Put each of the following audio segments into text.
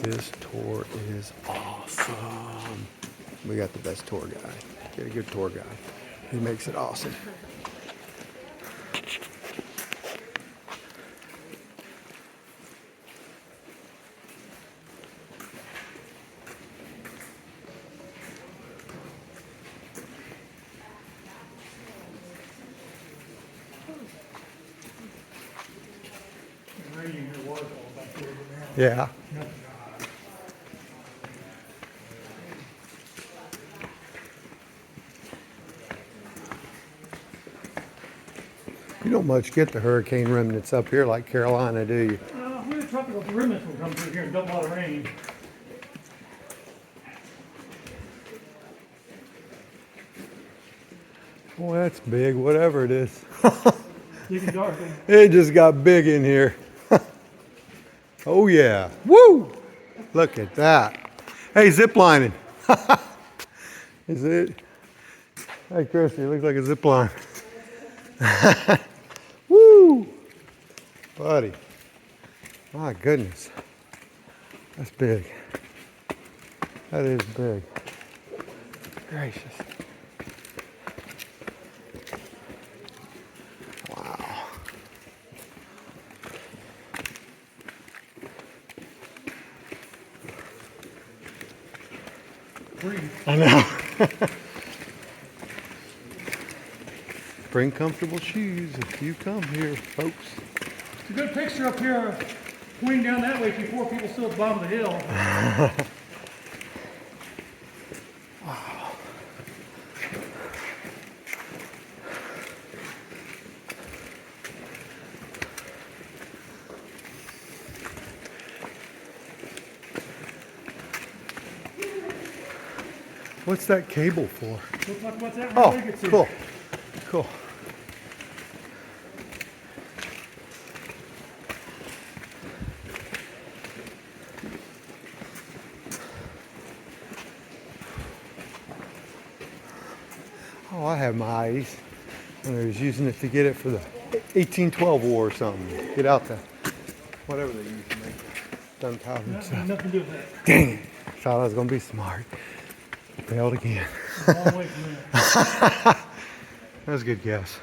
This tour is awesome. We got the best tour guide. Get a good tour guide. He makes it awesome. Yeah. You don't much get the hurricane remnants up here like Carolina, do you? We're the tropical remnants will come through here and dump a lot of rain. Boy, that's big, whatever it is. Big and dark. It just got big in here. Oh yeah. Woo! Look at that. Hey, zip lining. Is it? Hey, Christy, it looks like a zip line. Woo! Buddy. My goodness. That's big. That is big. Gracious. Wow. I know. Bring comfortable shoes if you come here, folks. It's a good picture up here, pointing down that way before people still at the bottom of the hill. Wow. What's that cable for? We'll talk about that when Oh, we get to cool. Cool. Oh, I have my eyes. And I was using it to get it for the 1812 war or something. Get out the, whatever they use to make gunpowder and stuff. nothing to do with that. Dang it. Thought I was going to be smart. Failed again. A long way from there. That was a good guess.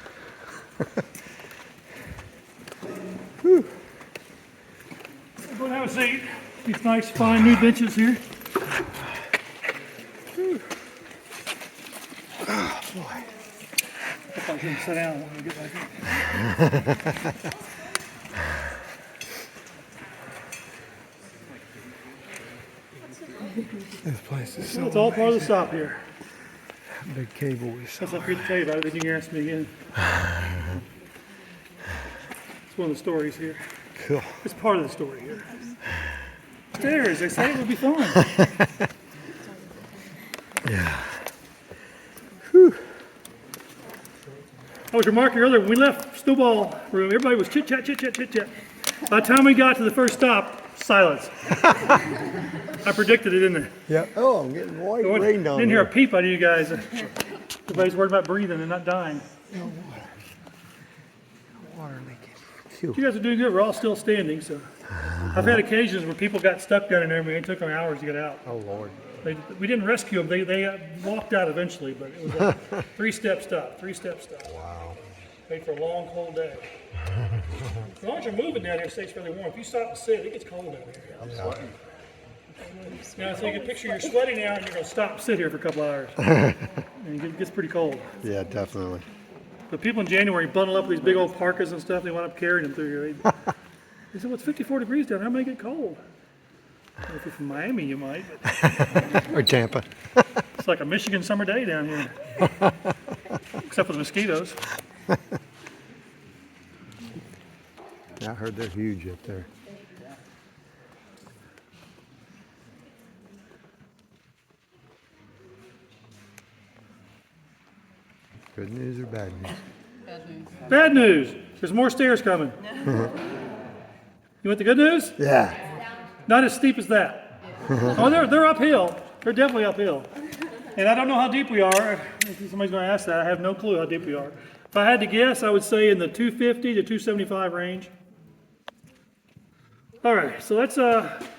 Go and have a seat. These nice, fine new benches here. Oh, boy. If I can sit down when we get back in. This place is so It's all part of the stop here. That big cable is so That's up here to tell you about it, then you can ask me again. It's one of the stories here. cool. It's part of the story here. Stairs, they say it would be fun. Yeah. I was remarking earlier, when we left Snowball Room, everybody was chit chat, chit chat, chit chat. By the time we got to the first stop, silence. I predicted it, didn't I? Yeah. Oh, I'm getting white rain down Didn't hear a here. peep out of you guys. Everybody's worried about breathing and not dying. No water. No water leaking. Phew. You guys are doing good. We're all still standing, so. I've had occasions where people got stuck down in there and it took them hours to get out. Oh, Lord. We didn't rescue them. They walked out eventually, but it was a three-step stop. Wow. Made for a long, cold day. As long as you're moving down here, it stays fairly warm. If you stop and sit, it gets cold down here. I'm sweating. Now, so you can picture you're sweating now and you're going to stop and sit here for a couple hours. And it gets pretty cold. Yeah, definitely. But people in January bundle up these big old parkas and stuff. They wind up carrying them through here. They said, well, it's 54 degrees down there. How may it get cold? Well, if you're from Miami, you might. But Or Tampa. it's like a Michigan summer day down here. Except for the mosquitoes. Yeah, I heard they're huge up there. Good news or bad news? Bad news. Bad news. There's more stairs coming. You want the good news? Yeah. Not as steep as that. Oh, they're uphill. They're definitely uphill. And I don't know how deep we are. If somebody's going to ask that, I have no clue how deep we are. If I had to guess, I would say in the 250 to 275 range. All right, so that's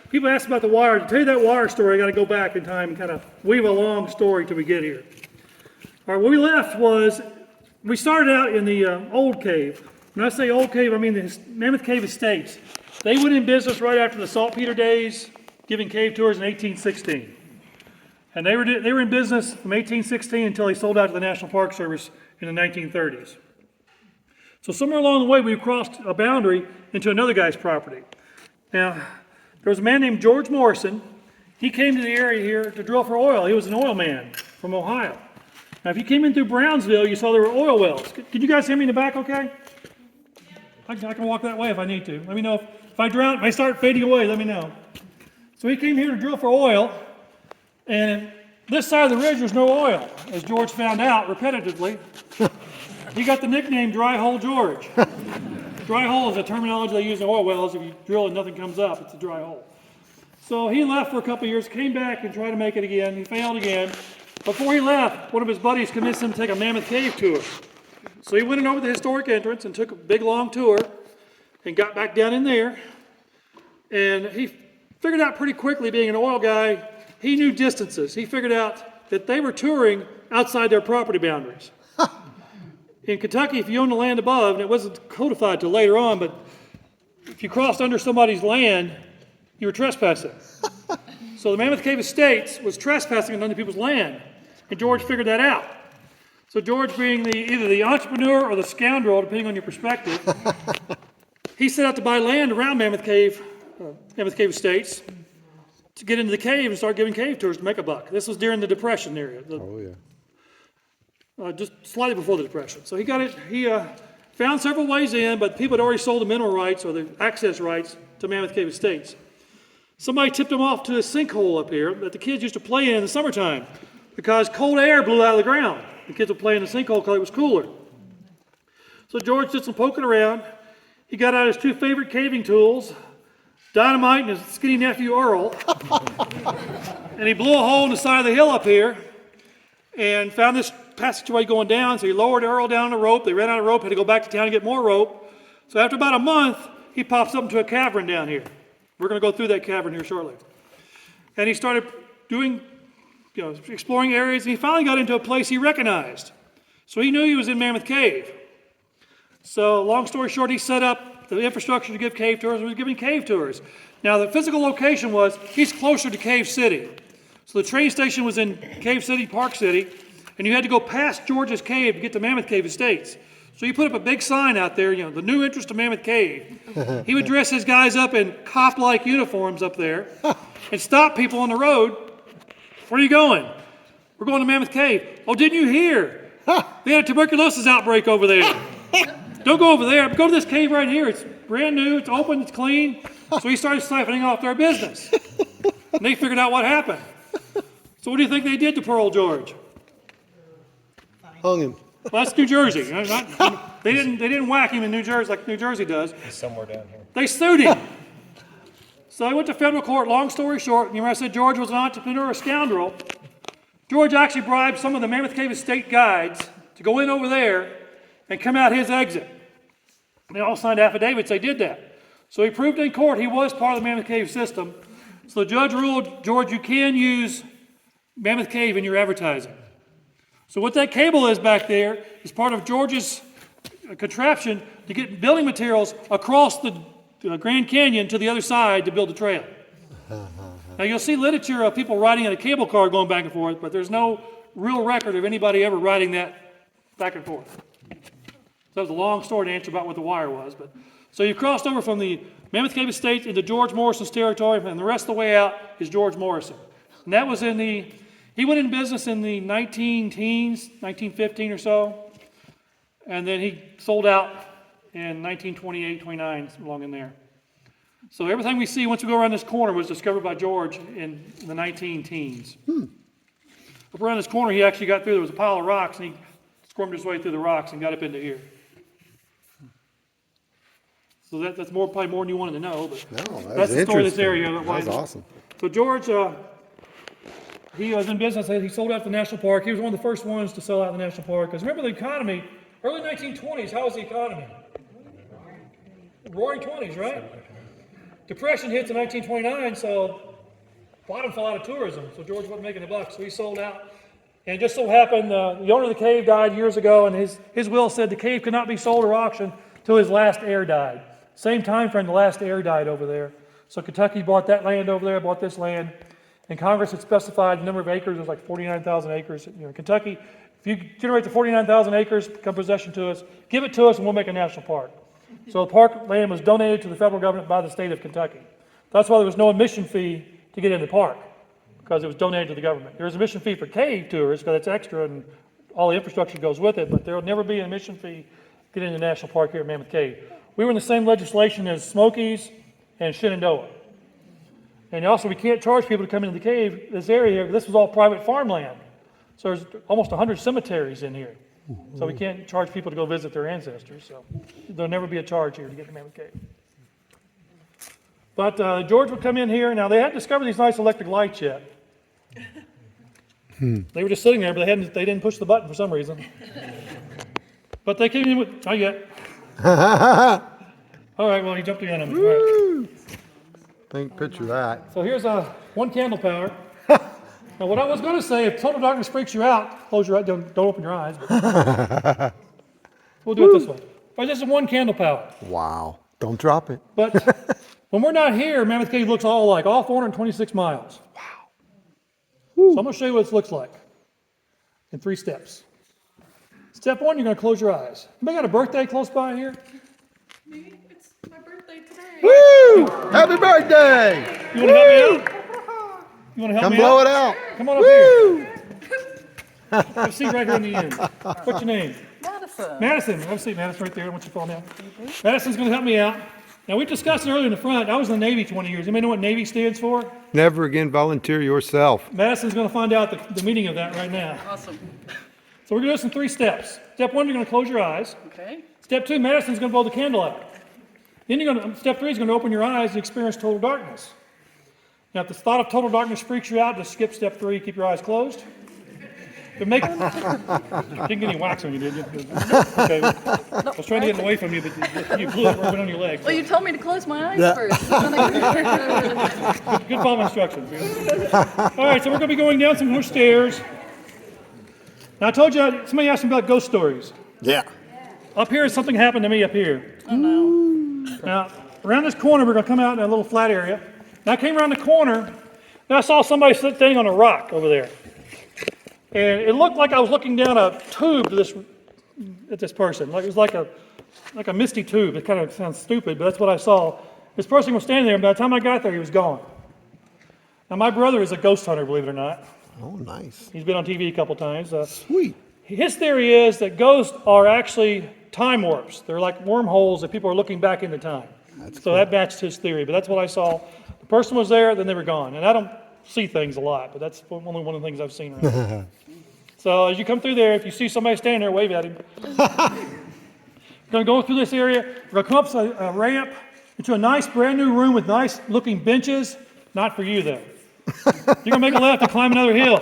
people ask about the wire. To tell you that wire story, I got to go back in time and kind of weave a long story till we get here. All right, where we left was we started out in the old cave. When I say old cave, I mean the Mammoth Cave Estates. They went in business right after the saltpeter days, giving cave tours in 1816. And they were in business from 1816 until they sold out to the National Park Service in the 1930s. So somewhere along the way, we crossed a boundary into another guy's property. Now, there was a man named George Morrison. He came to the area here to drill for oil. He was an oil man from Ohio. Now, if you came in through Brownsville, you saw there were oil wells. Can you guys hear me in the back okay? I can walk that way if I need to. Let me know if I drown, if I start fading away, let me know. So he came here to drill for oil, and this side of the ridge was no oil, as George found out repetitively. He got the nickname Dry Hole George. Dry hole is a terminology they use in oil wells. If you drill and nothing comes up, it's a dry hole. So he left for a couple of years, came back and tried to make it again. He failed again. Before he left, one of his buddies convinced him to take a Mammoth Cave tour. So he went in over the historic entrance and took a big long tour and got back down in there. And he figured out pretty quickly, being an oil guy, he knew distances. He figured out that they were touring outside their property boundaries. In Kentucky, if you own the land above, and it wasn't codified till later on, but if you crossed under somebody's land, you were trespassing. So the Mammoth Cave Estates was trespassing on other people's land, and George figured that out. So George, being either the entrepreneur or the scoundrel, depending on your perspective, he set out to buy land around Mammoth Cave Estates to get into the cave and start giving cave tours to make a buck. This was during the Depression era. Just slightly before the Depression. So he found several ways in, but people had already sold the mineral rights or the access rights to Mammoth Cave Estates. Somebody tipped him off to a sinkhole up here that the kids used to play in the summertime because cold air blew out of the ground. The kids would play in the sinkhole because it was cooler. So George did some poking around. He got out his two favorite caving tools, dynamite and his skinny nephew Earl, and he blew a hole in the side of the hill up here and found this passageway going down. So he lowered Earl down the rope. They ran out of rope, had to go back to town and get more rope. So after about a month, he pops up into a cavern down here. We're going to go through that cavern here shortly. And he started doing, exploring areas, and he finally got into a place he recognized. So he knew he was in Mammoth Cave. So long story short, he set up the infrastructure to give cave tours, and he was giving cave tours. Now the physical location was, he's closer to Cave City. So the train station was in Cave City, Park City, and you had to go past George's Cave to get to Mammoth Cave Estates. So you put up a big sign out there, the new entrance to Mammoth Cave. He would dress his guys up in cop-like uniforms up there and stop people on the road. Where are you going? We're going to Mammoth Cave. Oh, didn't you hear? They had a tuberculosis outbreak over there. Don't go over there. Go to this cave right here. It's brand new. It's open. It's clean. So he started siphoning off their business. And they figured out what happened. So what do you think they did to poor old George? Hung him. Well, that's New Jersey. They didn't whack him in New Jersey like New Jersey does. He's somewhere down here. They sued him. So he went to federal court. Long story short, I said George was an entrepreneur, a scoundrel. George actually bribed some of the Mammoth Cave Estate guides to go in over there and come out his exit. They all signed affidavits they did that. So he proved in court he was part of the Mammoth Cave system. So the judge ruled, George, you can use Mammoth Cave in your advertising. So what that cable is back there is part of George's contraption to get building materials across the Grand Canyon to the other side to build the trail. Now you'll see literature of people riding in a cable car going back and forth, but there's no real record of anybody ever riding that back and forth. So that was a long story to answer about what the wire was. So you crossed over from the Mammoth Cave Estate into George Morrison's territory, and the rest of the way out is George Morrison. And that was he went in business in the 19-teens, 1915 or so, and then he sold out in 1928, 29, along in there. So everything we see once we go around this corner was discovered by George in the 19-teens. Up around this corner, he actually got through. There was a pile of rocks, and he squirmed his way through the rocks and got up into here. So that's probably more than you wanted to know, but No, that's the story of this interesting. area. That was awesome. So George, he was in business. He sold out the national park. He was one of the first ones to sell out the national park. Because remember the economy, early 1920s, how was the economy? Roaring 20s, right? Depression hits in 1929, so bottom fell out of tourism. So George wasn't making a buck, so he sold out. And it just so happened, the owner of the cave died years ago, and his will said the cave could not be sold or auctioned till his last heir died. Same time frame the last heir died over there. So Kentucky bought that land over there, bought this land, and Congress had specified the number of acres. It was like 49,000 acres. You know, Kentucky, if you generate the 49,000 acres, become possession to us, give it to us, and we'll make a national park. So the park land was donated to the federal government by the state of Kentucky. That's why there was no admission fee to get in the park, because it was donated to the government. There's an admission fee for cave tours, because it's extra and all the infrastructure goes with it, but there will never be an admission fee to get into the national park here at Mammoth Cave. We were in the same legislation as Smokies and Shenandoah. And also, we can't charge people to come into the cave, this area here. This was all private farmland. So there's almost 100 cemeteries in here. So we can't charge people to go visit their ancestors. So there'll never be a charge here to get to Mammoth Cave. But George would come in here. Now, they hadn't discovered these nice electric lights yet. They were just sitting there, but they didn't push the button for some reason. But they came in with, not yet. All right, well, he jumped again on me. All right. Think, picture that. So here's one candle power. Now, what I was going to say, if total darkness freaks you out, close your eyes, don't open your eyes. We'll do it this way. But this is one candle power. Wow. Don't drop it. But when we're not here, Mammoth Cave looks all alike, all 426 miles. Wow. So I'm going to show you what this looks like in 3 steps. Step 1, you're going to close your eyes. Anybody got a birthday close by here? Me? It's my birthday today. Woo! Happy birthday! You want to help me out? You want to help Come me blow out? it out. Come on up Woo! here. Have a seat right here in the end. What's your name? Madison. Madison. Have a seat, Madison, right there. I want you to fall down. Madison's going to help me out. Now, we discussed it earlier in the front. I was in the Navy 20 years. Anybody know what Navy stands for? Never again volunteer yourself. Madison's going to find out the meaning of that right now. Awesome. So we're going to do this in 3 steps. Step 1, you're going to close your eyes. Okay. Step 2, Madison's going to blow the candle out. Then step 3 is going to open your eyes and experience total darkness. Now, if the thought of total darkness freaks you out, just skip step 3, keep your eyes closed. But you didn't get any wax on you, did you? Okay. I was trying to get it away from you, but you blew it right on your leg. Well, you told me to close my eyes Yeah. first. Good follow instructions. All right, so we're going to be going down some more stairs. Now, I told you, somebody asked me about ghost stories. Yeah. Up here, something happened to me up here. Oh, no. Now, around this corner, we're going to come out in a little flat area. Now, I came around the corner, and I saw somebody standing on a rock over there. And it looked like I was looking down a tube at this person. Like it was like a misty tube. It kind of sounds stupid, but that's what I saw. This person was standing there, and by the time I got there, he was gone. Now, my brother is a ghost hunter, believe it or not. Oh, nice. He's been on TV a couple times. Sweet. His theory is that ghosts are actually time warps. They're like wormholes that people are looking back into time. That matched his theory, but that's what I saw. The person was there, then they were gone. And I don't see things a lot, but that's only one of the things I've seen around here. So as you come through there, if you see somebody standing there, wave at him. We're going to go through this area. We're going to come up a ramp into a nice brand new room with nice looking benches. Not for you though. You're going to make a left and climb another hill.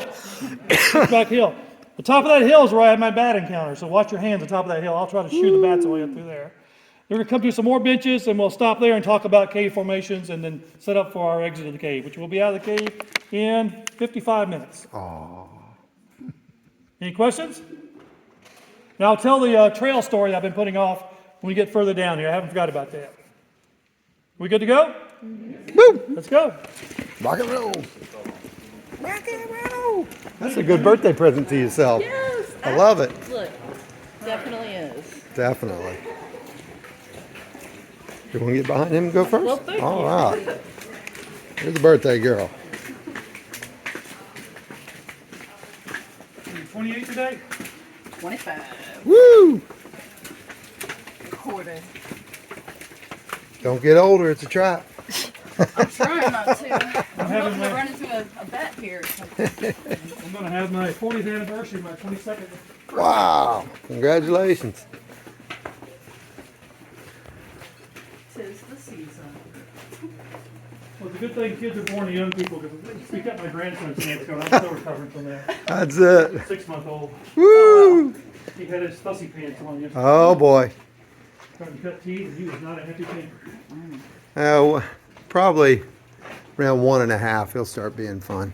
Back hill. The top of that hill is where I had my bat encounter, so watch your hands on top of that hill. I'll try to shoot the bats away up through there. We're going to come to some more benches, and we'll stop there and talk about cave formations and then set up for our exit of the cave, which will be out of the cave in 55 minutes. Aww. Any questions? Now I'll tell the trail story that I've been putting off when we get further down here. I haven't forgot about that. We good to go? Woo! Let's go. Rock and roll. Rock and roll. That's a good birthday present to yourself. Yes. I love it. Look, definitely is. Definitely. You want to get behind him and go first? Well, thank you. All right. Here's the birthday girl. 28 today? 25. Woo! Quarter. Don't get older. It's a trap. I'm trying not to. I'm having hoping my- to run into a bat here. I'm going to have my 40th anniversary, my 22nd. Wow. Congratulations. Tis the season. Well, it's a good thing kids are born to young people because we got my grandson's hands going. I'm still recovering from that. That's it. 6-month-old. Woo! He had his fussy pants on yesterday. Oh boy. Trying to cut teeth, and he was not a happy camper. Probably around 1.5, he'll start being fun.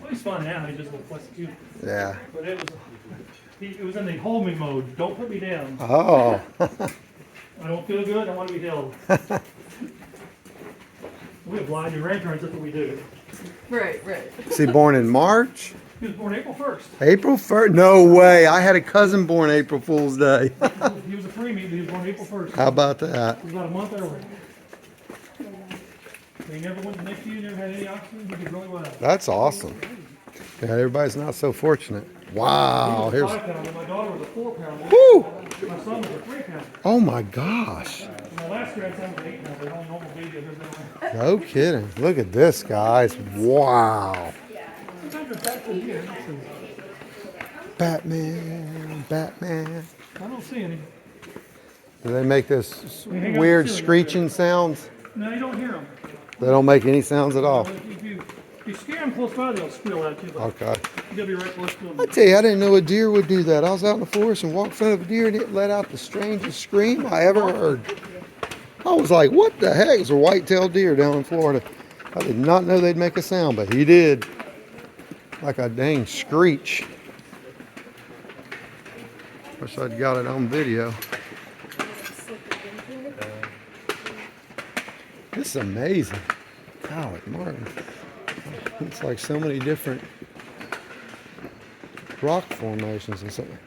Well, he's fun now. He's just a little fussy cute. Yeah. But it was in the hold me mode. Don't put me down. Oh. I don't feel good. I want to be held. We oblige your grandparents. That's what we do. Right, right. Is he born in March? He was born April 1st. April 1st? No way. I had a cousin born April Fool's Day. He was a preemie, but he was born April 1st. How about that? He was about a month early. He never went to NICU, never had any oxygen. He did really well. That's awesome. Yeah, everybody's not so fortunate. Wow. He was Here's. a 5-pounder. My daughter was a 4-pounder. Woo! My son was a 3-pounder. Oh my gosh. And my last grandson was an 8-pounder. The only normal baby I've ever been with. No kidding. Look at this, guys. Wow. Sometimes they're back in here. Batman. Batman. I don't see any. Do they make this hang on weird to the ceiling. screeching sounds? No, you don't hear them. They don't make any sounds at all. If you scare them close by, they'll squeal out too. But Okay. you gotta be right close to them. I tell you, I didn't know a deer would do that. I was out in the forest and walked in front of a deer and it let out the strangest scream I ever heard. I was like, what the heck? It's a white-tailed deer down in Florida. I did not know they'd make a sound, but he did. Like a dang screech. Wish I'd got it on video. This is amazing. Golly, Martin. It's like so many different rock formations and something.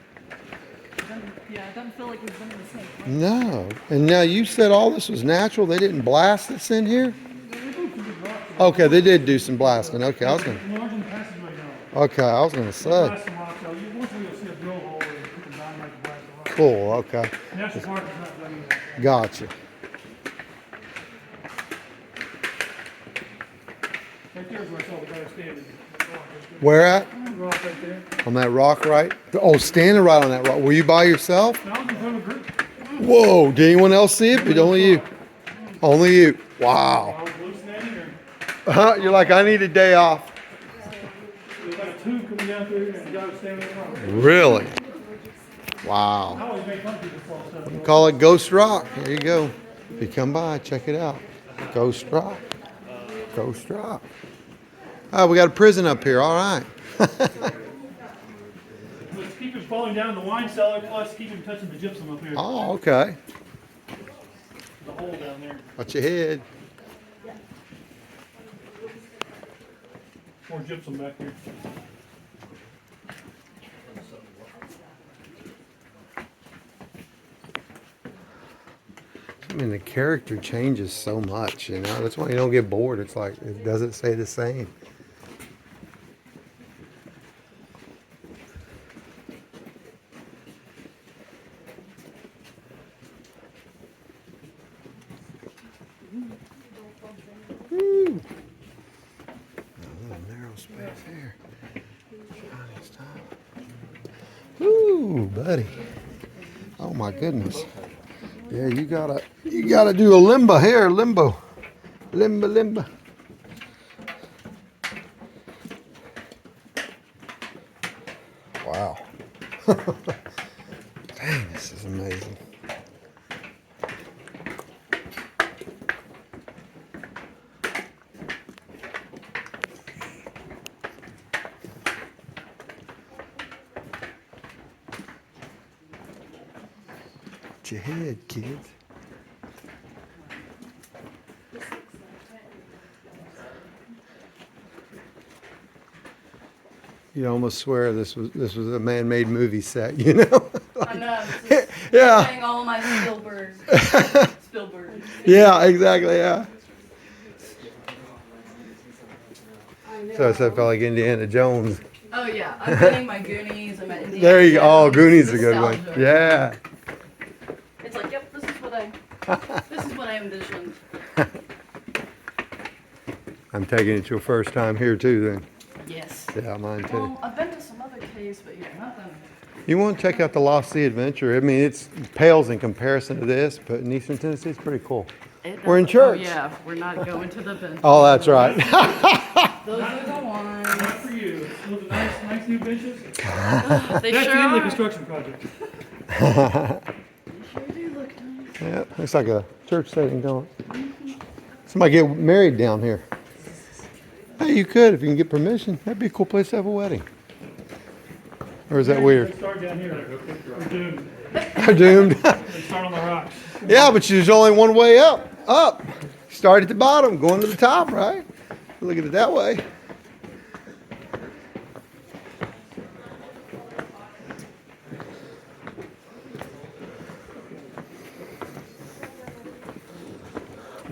Yeah, it doesn't feel like we've been in the same place. No. And now you said all this was natural. They didn't blast this in here? Okay, they did do some blasting. Okay, I was gonna. Large in the passageway now. Okay, I was gonna say. Blast some rocks out. Once you'll see a drill hole and put them down like blast the rock. Cool. Okay, National Park is not done yet. gotcha. Right there is where I saw the guy standing. Where at? Rock right there. On that rock, right? Oh, standing right on that rock. Were you by yourself? Now I was in front of a group. Whoa! Did anyone else see it? But only you. Only you. Wow. I was hallucinating, or You're like, I need a day off. there was like a tube coming down through here, and the guy was standing in front of it. Really? I Wow. always make fun of people fall stuff. Call it Ghost Rock. There you go. If you come by, check it out. Ghost Rock. Ghost Rock. Oh, we got a prison up here. All right. Let's keep him falling down in the wine cellar, plus keep him touching the gypsum up here. Oh, okay. The hole down there. Watch your head. More gypsum back here. I mean, the character changes so much, you know. That's why you don't get bored. It's like, it doesn't stay the same. Woo. A little narrow space here. Tiny stuff. Ooh, buddy. Oh my goodness. Yeah, you gotta do a limbo here, limbo. Limbo. Wow. Dang, this is amazing. Watch your head, kids. You almost swear this was a man-made movie set, you know? I know. I'm just Yeah. saying all my Spielberg. Spielberg. Yeah, exactly. Yeah. So I felt like Indiana Jones. Oh yeah, I'm getting my Goonies. I'm at Indiana There you go. Oh, Jones. Goonies is a good one. Nostalgia. Yeah. It's like, yep, this is what I envisioned. I'm taking it your first time here too then. Yes. Yeah, mine too. Well, I've been to some other caves, but yeah, nothing. You want to check out the Lost Sea Adventure? I mean, it pales in comparison to this, but in Eastern Tennessee, it's pretty cool. We're in church. Oh, yeah, we're not going to the bench. Oh, that's right. Those are the ones. Not for you. Those are nice new benches. They That's sure the end of the are. construction project. Sure do look nice. Yeah, looks like a church setting, don't it? Somebody get married down here. Hey, you could if you can get permission. That'd be a cool place to have a wedding. Or is that weird? They start down here. We're doomed. They're doomed. They start on the rocks. Yeah, but there's only one way up. Up. Start at the bottom, going to the top, right? Look at it that way.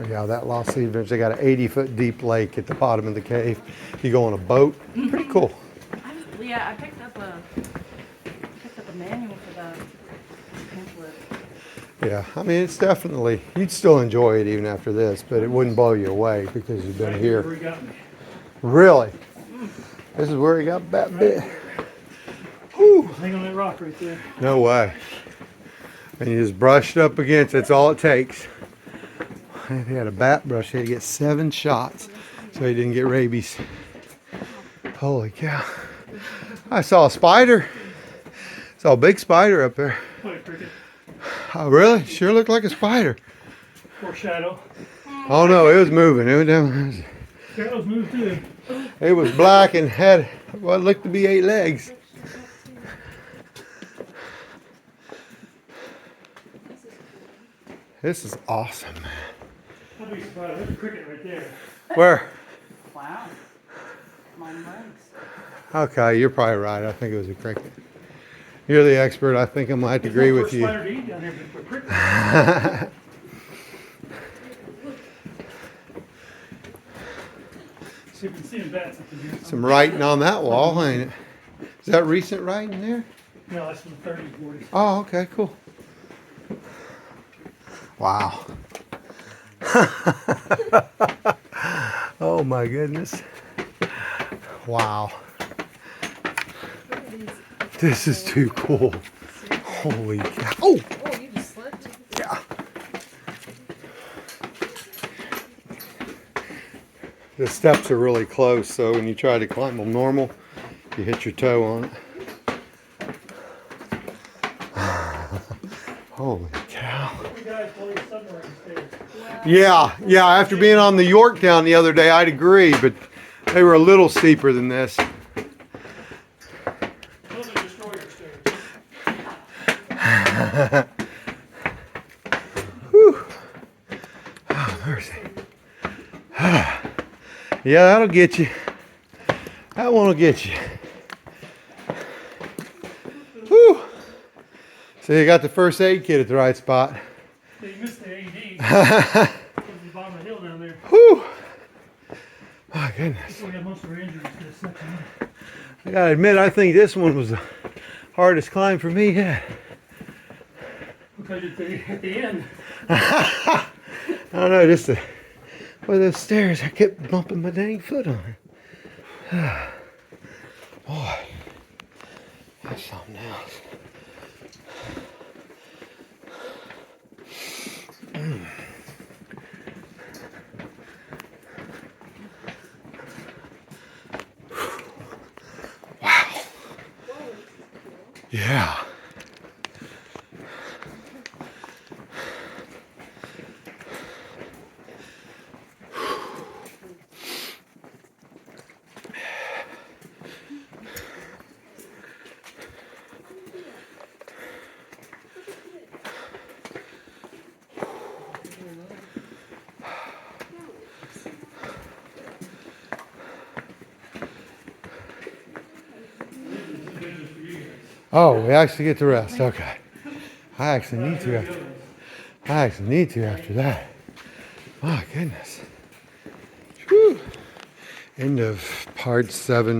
Yeah, that Lost Sea Adventure, they got an 80-foot deep lake at the bottom of the cave. You go on a boat. Pretty cool. Yeah, I picked up a manual for that pamphlet. Yeah, I mean, it's definitely, you'd still enjoy it even after this, but it wouldn't blow you away because you've been Where here. he got me. Really? This is where he got that bit. Whew. Hang on that rock right there. No way. And you just brushed up against, that's all it takes. If he had a bat brush, he had to get 7 shots so he didn't get rabies. Holy cow. I saw a spider. Saw a big spider up there. What a cricket. Oh, really? Sure looked like a spider. Poor Shadow. Oh no, it was moving. Shadow's moved too. It was black and had what looked to be 8 legs. This is awesome, man. I'd be surprised. There's a cricket right there. Where? Wow. My legs. Okay, you're probably right. I think it was a cricket. You're the expert. I think I might agree with you. Spider to eat down here, but cricket. See if we can see them bats up in here. Some writing on that wall, ain't it? Is that recent writing there? No, that's from the 30s, 40s. Oh, okay, cool. Wow. Oh my goodness. Wow. This is too cool. Holy cow. Oh! Oh, you just slipped? Yeah. The steps are really close, so when you try to climb them normal, you hit your toe on it. Holy cow. You guys blow your submarine stairs. Yeah, after being on the Yorktown the other day, I'd agree, but they were a little steeper than this. Those are destroyer stairs. Whew. Oh, mercy. Yeah, that'll get you. That one will get you. Whew. So you got the first aid kit at the right spot. Yeah, you missed the AED. At the bottom of the hill down there. Whew. My goodness. We had most of our injuries to this section. I gotta admit, I think this one was the hardest climb for me yet. Because at the end, I don't know, just with those stairs, I kept bumping my dang foot on it. Boy, that's something else. Wow. Yeah. Oh, we actually get to rest. Okay. I actually need to after that. My goodness. Whew. End of part 7.